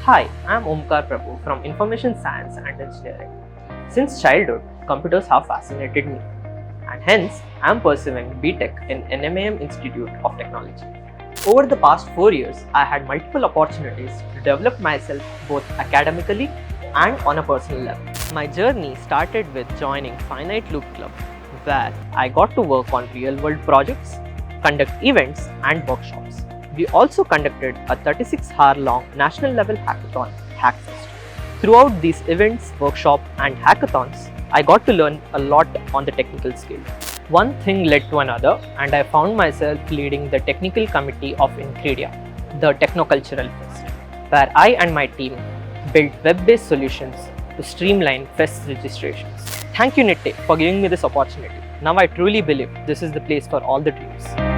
Hi, I am Omkar Prabhu from Information Science and Engineering. Since childhood, computers have fascinated me, and hence I am pursuing BTech in NMAMIT Institute of Technology. Over the past 4 years, I had multiple opportunities to develop myself both academically and on a personal level. My journey started with joining Finite Loop Club, where I got to work on real-world projects, conduct events and workshops. We also conducted a 36-hour-long national-level hackathon, Hackfest. Throughout these events, workshops and hackathons, I got to learn a lot on the technical skill. One thing led to another, and I found myself leading the technical committee of Incridea, the Technocultural Fest, where I and my team built web-based solutions to streamline fest registrations. Thank you, Nitte, for giving me this opportunity. Now I truly believe this is the place for all the dreams.